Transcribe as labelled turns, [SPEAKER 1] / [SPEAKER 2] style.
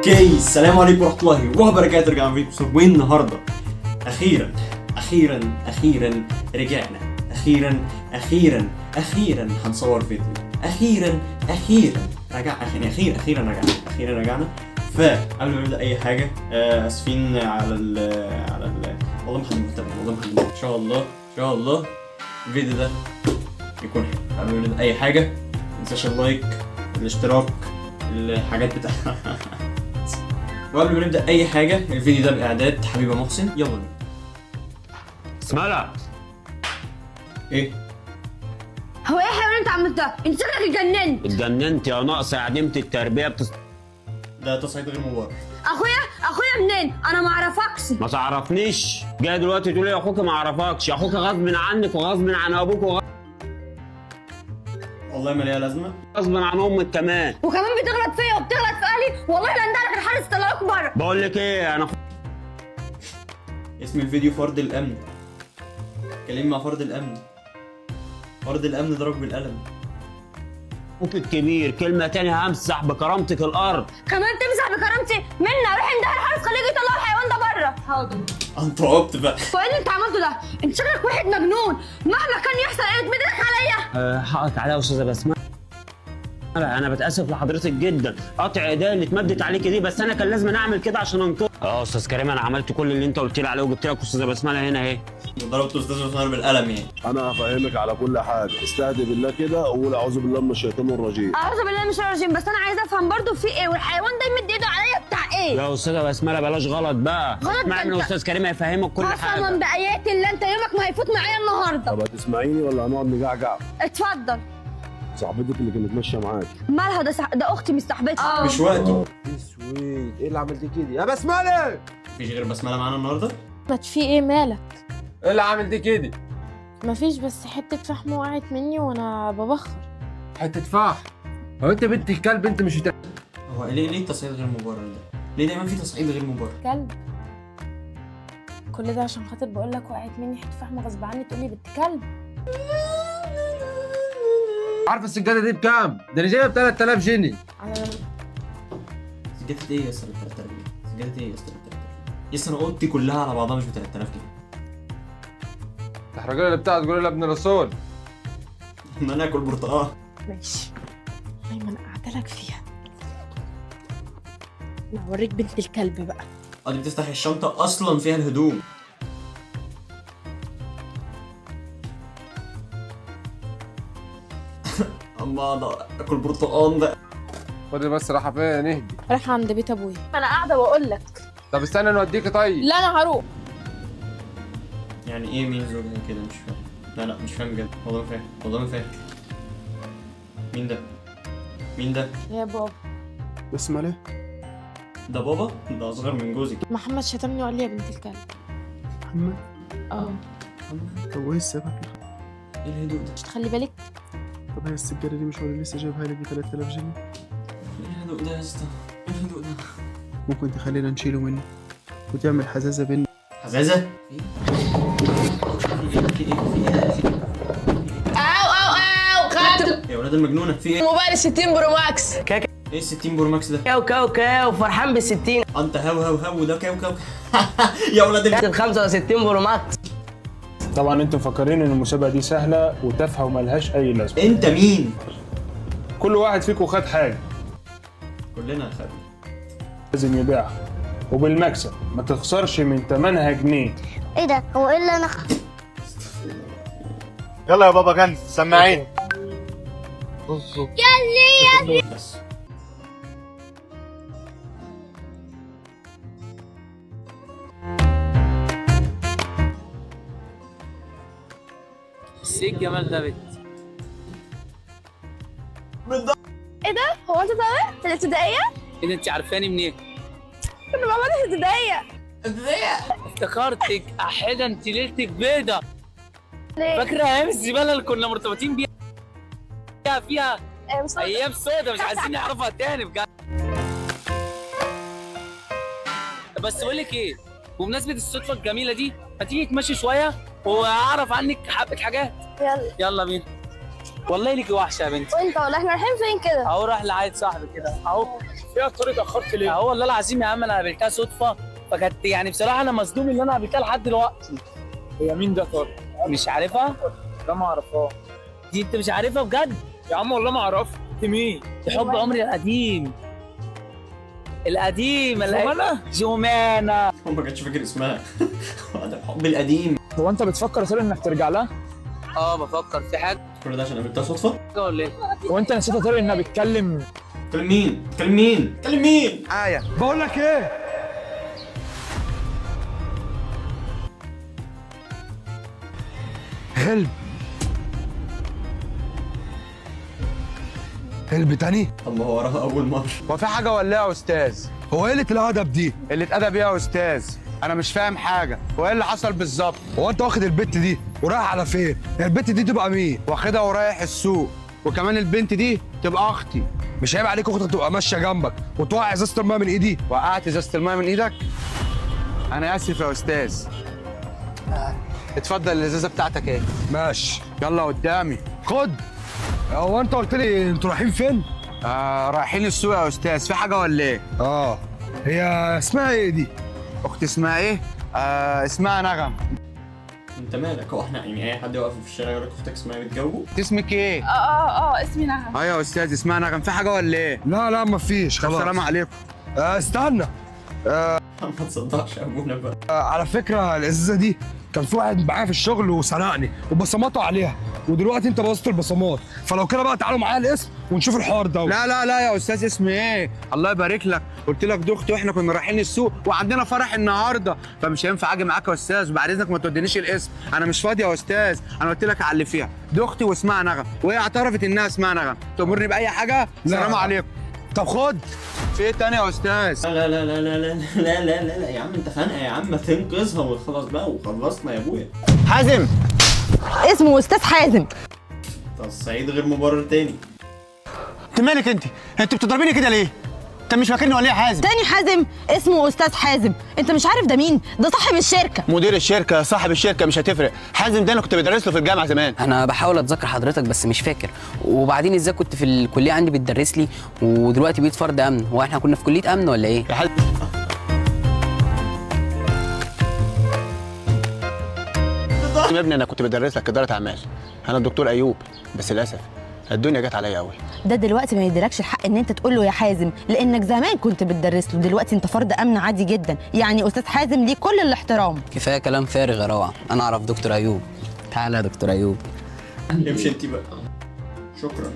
[SPEAKER 1] اوكي، السلام عليكم ورحمه الله وبركاته. رجعنا فيديو وين النهارده؟ اخيرا رجعنا. اخيرا هنصور فيديو. اخيرا رجعنا. فقبل ما نبدا اي حاجه اسفين على والله ما حد مهتم. ان شاء الله الفيديو ده يكون حلو. قبل ما نبدا اي حاجه ما تنساش اللايك، الاشتراك، الحاجات بتاعتها. وقبل ما نبدا اي حاجه، الفيديو ده باعداد حبيبه محسن. يلا بينا.
[SPEAKER 2] اسمعنا.
[SPEAKER 1] ايه
[SPEAKER 3] هو ايه يا حيوان انت عملتها؟ انت شكلك
[SPEAKER 2] اتجننت يا ناقصه عديمه التربيه
[SPEAKER 1] ده تصعيد غير مبرر.
[SPEAKER 3] اخويا منين؟ انا ما اعرفكش.
[SPEAKER 2] ما تعرفنيش، جاي دلوقتي تقول لي يا اخوك ما اعرفكش. يا اخوك غصب عنك وغصب عن ابوك
[SPEAKER 1] والله ما ليها لازمه.
[SPEAKER 2] وغصب عن امك كمان.
[SPEAKER 3] وكمان بتغلط فيا وبتغلط في اهلي. والله لا ندهلك الحارس طلعوك بره.
[SPEAKER 2] بقول لك ايه، انا
[SPEAKER 1] اسم الفيديو فرد الامن. كلمني مع فرد الامن ضرب بالقلم.
[SPEAKER 2] اخوك الكبير كلمه تانية همسح بكرامتك الارض.
[SPEAKER 3] كمان تمسح بكرامتي منا. روح اندهى الحارس خليه يجي يطلع الحيوان ده بره. حاضر.
[SPEAKER 1] انت عبت بقى.
[SPEAKER 3] وايه اللي انت عملته ده؟ انت شكلك واحد مجنون. مهما كان يحصل ايه تمد ايدك عليا.
[SPEAKER 2] حقك عليا يا استاذه بسمه. انا بتاسف لحضرتك جدا. قطع ايديا اللي اتمدت عليكي دي، بس انا كان لازم اعمل كده عشان انقذك. استاذ كريم، انا عملت كل اللي انت قلت لي عليه وجبت لك استاذه بسمه هنا اهي.
[SPEAKER 1] ضربت استاذ عثمان بالقلم يعني.
[SPEAKER 4] انا هفهمك على كل حاجه. استهدي بالله كده وقول اعوذ بالله من الشيطان الرجيم.
[SPEAKER 3] اعوذ بالله من الشيطان الرجيم. بس انا عايزه افهم برضو في ايه، والحيوان ده يمد ايده عليا بتاع ايه؟
[SPEAKER 2] يا استاذه بسمه بلاش غلط بقى.
[SPEAKER 3] غلط
[SPEAKER 2] مع ان
[SPEAKER 3] انت.
[SPEAKER 2] استاذ كريم هيفهمك كل
[SPEAKER 3] قسما
[SPEAKER 2] حاجه.
[SPEAKER 3] بايات الله انت يومك ما هيفوت معايا النهارده.
[SPEAKER 4] طب هتسمعيني ولا هنقعد نجعجع؟
[SPEAKER 3] اتفضل.
[SPEAKER 4] صاحبتك اللي كانت ماشيه معاك
[SPEAKER 3] مالها؟ ده اختي مش صاحبتي.
[SPEAKER 1] مش وقته.
[SPEAKER 5] سويت، ايه اللي عملت كده يا بسمله؟
[SPEAKER 1] مفيش غير بسمله معانا النهارده.
[SPEAKER 6] مات في ايه مالك؟
[SPEAKER 5] ايه اللي عملت كده؟
[SPEAKER 6] مفيش، بس حتة فحم وقعت مني وانا ببخر.
[SPEAKER 5] حته فحم؟ هو انت بنت الكلب انت مش
[SPEAKER 1] هو ليه تصعيد غير مبرر ده؟ ليه دايما في تصعيد غير مبرر؟
[SPEAKER 6] كلب. كل ده عشان خاطر بقولك وقعت مني حتة فحم غصب عني تقولي بنت كلب.
[SPEAKER 5] عارفه السجاده دي بكام؟ ده انا جايبها ب 3000 جنيه.
[SPEAKER 6] على
[SPEAKER 1] سجادة ايه يا اسطى ب 3000 جنيه؟ سجادة ايه يا اسطى ب 3000 جنيه؟ يا اسطى انا اوضتي كلها على بعضها مش ب 3000 جنيه.
[SPEAKER 5] الرجاله اللي بتاعت تقول لي ابن رسول.
[SPEAKER 1] ما ناكل برتقال.
[SPEAKER 6] ماشي. دايما قعدلك فيها. انا هوريك بنت الكلب بقى.
[SPEAKER 1] دي بتفتح الشنطة اصلا فيها الهدوم. اما ده اكل برتقال ده.
[SPEAKER 5] خدي بس رايحه فين؟ اهدي.
[SPEAKER 6] رايحة عند بيت ابويا. انا قاعدة واقول لك.
[SPEAKER 5] طب استنى نوديكي طيب.
[SPEAKER 6] لا انا هروح.
[SPEAKER 1] يعني ايه مين زوجها كده؟ مش فاهم. لا مش فاهم بجد. والله ما فاهم. مين ده؟
[SPEAKER 6] يا بابا.
[SPEAKER 4] بسمله.
[SPEAKER 1] ده بابا؟ ده اصغر من جوزي.
[SPEAKER 6] محمد شتمني وقال لي يا بنت الكلب.
[SPEAKER 4] محمد. طب وايه السبب؟
[SPEAKER 1] ايه الهدوء ده؟
[SPEAKER 6] مش تخلي بالك.
[SPEAKER 4] طب هي السجاده دي مش هو اللي لسه جايبها لك ب 3000 جنيه؟
[SPEAKER 1] ايه الهدوء ده يا اسطى؟ ايه الهدوء ده؟
[SPEAKER 4] ممكن تخلينا نشيله منه وتعمل حزازه بينا.
[SPEAKER 1] حزازة؟
[SPEAKER 7] او خدت
[SPEAKER 1] يا ولاد المجنونة في ايه؟
[SPEAKER 7] موبايل 60 برو ماكس.
[SPEAKER 1] ايه ال 60 برو ماكس ده؟
[SPEAKER 7] كاو فرحان بال 60.
[SPEAKER 1] انت هاو وده كاو يا ولاد
[SPEAKER 7] ال 65 برو ماكس.
[SPEAKER 8] طبعا انتم مفكرين ان المسابقه دي سهله وتافهه وملهاش اي لازمه.
[SPEAKER 1] انت مين؟
[SPEAKER 8] كل واحد فيكم خد حاجه
[SPEAKER 1] كلنا خدنا.
[SPEAKER 8] لازم يبيعها وبالمكسب، ما تخسرش من ثمنها جنيه.
[SPEAKER 3] ايه ده؟ هو ايه اللي انا
[SPEAKER 9] يلا يا بابا كنز سماعين.
[SPEAKER 1] بس
[SPEAKER 7] ايه الجمال ده بنت؟
[SPEAKER 3] ايه ده؟ هو انت طالع؟ في الابتدائية؟
[SPEAKER 7] ايه ده انت عارفاني منين؟
[SPEAKER 3] كنا مع بعض في الابتدائية.
[SPEAKER 7] افتكرتك احيانا انت ليلتك بيضة. فاكرة ايام الزبالة اللي كنا مرتبطين فيها؟ ايام سودا مش عايزين نعرفها تاني بجد. بس بقول لك ايه، بمناسبة الصدفة الجميلة دي ما تيجي تمشي شوية واعرف عنك حبة حاجات.
[SPEAKER 3] يلا.
[SPEAKER 7] يلا بينا. والله ليكي وحشه يا بنتي.
[SPEAKER 3] وانت والله احنا رايحين فين كده؟
[SPEAKER 7] اهو رايح لعيد صاحبي كده اهو.
[SPEAKER 5] يا طارق اتاخرت ليه؟
[SPEAKER 7] اهو والله العظيم يا عم انا قابلتها صدفه، فكانت يعني بصراحه انا مصدوم ان انا قابلتها لحد دلوقتي.
[SPEAKER 5] هي مين ده طارق؟
[SPEAKER 7] مش عارفها؟
[SPEAKER 5] لا ما اعرفها.
[SPEAKER 7] دي انت مش عارفها بجد؟
[SPEAKER 5] يا عم والله ما اعرفها. انت مين؟
[SPEAKER 7] دي حب عمري القديم. القديم
[SPEAKER 5] جمانة؟
[SPEAKER 7] جمانة.
[SPEAKER 1] هو ما كانش فاكر اسمها. ده الحب القديم.
[SPEAKER 5] هو انت بتفكر يا طارق انك ترجع لها؟
[SPEAKER 7] بفكر في حاجه
[SPEAKER 1] كل ده عشان قابلتها صدفه؟
[SPEAKER 7] ولا ايه؟
[SPEAKER 5] هو انت نسيت يا طارق انها بتكلم
[SPEAKER 1] كلم مين؟ كلم مين؟ كلم مين؟
[SPEAKER 9] آية
[SPEAKER 5] بقول لك ايه؟
[SPEAKER 4] هلب تاني؟
[SPEAKER 1] طب ما هو وراها اول مره.
[SPEAKER 9] هو في حاجة ولا إيه يا أستاذ؟
[SPEAKER 4] هو ايه اللي الادب دي؟
[SPEAKER 9] اللي اتأدب إيه يا أستاذ؟ أنا مش فاهم حاجة، هو إيه اللي حصل بالظبط؟
[SPEAKER 4] هو انت واخد البت دي ورايح على فين؟ البت دي تبقى مين؟
[SPEAKER 9] واخدها ورايح السوق، وكمان البنت دي تبقى أختي.
[SPEAKER 4] مش عيب عليك اختك تبقى ماشيه جنبك وتوقع ازازه الماء من ايدي؟
[SPEAKER 9] وقعت إزازة الماء من إيدك؟ أنا آسف يا أستاذ. اتفضل الإزازة بتاعتك إيه؟
[SPEAKER 4] ماشي.
[SPEAKER 9] يلا قدامي.
[SPEAKER 4] خد. هو انت قلت لي انتوا رايحين فين؟
[SPEAKER 9] رايحين السوق يا أستاذ، في حاجة ولا إيه؟
[SPEAKER 4] هي اسمها ايه دي؟
[SPEAKER 9] أختي اسمها إيه؟ اسمها نغم.
[SPEAKER 1] انت مالك؟ هو احنا يعني اي حد يوقف في الشارع يقول لك اختك اسمها ايه بتجاوبه؟
[SPEAKER 9] أنت اسمك إيه؟
[SPEAKER 3] اسمي نغم.
[SPEAKER 9] أيوة يا أستاذ اسمها نغم، في حاجة ولا إيه؟
[SPEAKER 4] لا مفيش خلاص.
[SPEAKER 9] السلام عليكم.
[SPEAKER 4] استنى.
[SPEAKER 1] ما تصدقش ابونا بقى.
[SPEAKER 4] على فكره الازازه دي كان في واحد معايا في الشغل وسرقني وبصماته عليها، ودلوقتي انت بوظت البصمات، فلو كده بقى تعالوا معايا الاسم ونشوف الحوار ده.
[SPEAKER 9] لا يا استاذ اسمي ايه؟ الله يبارك لك، قلت لك دي اختي واحنا كنا رايحين السوق وعندنا فرح النهارده، فمش هينفع اجي معاك يا استاذ، وبعد اذنك ما تودينيش الاسم، انا مش فاضي يا استاذ، انا قلت لك على اللي فيها، دي اختي واسمها نغم، وهي اعترفت انها اسمها نغم، تأمرني باي حاجه؟ السلام عليكم.
[SPEAKER 4] طب خد.
[SPEAKER 9] في ايه تاني يا استاذ؟
[SPEAKER 1] لا يا عم انت خانقه يا عم، ما تنقذها وخلاص بقى وخلصنا يا ابويا.
[SPEAKER 9] حازم.
[SPEAKER 3] اسمه استاذ حازم.
[SPEAKER 1] طب الصعيد غير مبرر تاني.
[SPEAKER 9] انت مالك انت بتضربيني كده ليه؟ انت مش فاكرني ولا ايه يا حازم؟
[SPEAKER 3] تاني حازم اسمه استاذ حازم. انت مش عارف ده مين؟ ده صاحب الشركه.
[SPEAKER 9] مدير الشركه صاحب الشركه مش هتفرق، حازم ده انا كنت بدرس له في الجامعه زمان.
[SPEAKER 10] انا بحاول اتذكر حضرتك بس مش فاكر، وبعدين ازاي كنت في الكليه عندي بتدرس لي ودلوقتي بقيت فرد امن؟ هو احنا كنا في كليه امن ولا ايه؟
[SPEAKER 9] يا حازم يا ابني انا كنت بدرس لك اداره اعمال، انا الدكتور ايوب، بس للاسف الدنيا جت عليا قوي.
[SPEAKER 3] ده دلوقتي ما يديلكش الحق ان انت تقول له يا حازم، لانك زمان كنت بتدرس له، دلوقتي انت فرد امن عادي جدا، يعني استاذ حازم ليه كل الاحترام.
[SPEAKER 10] كفايه كلام فارغ يا روعه، انا اعرف دكتور ايوب. تعالى يا دكتور ايوب.
[SPEAKER 1] امشي انت بقى. شكرا.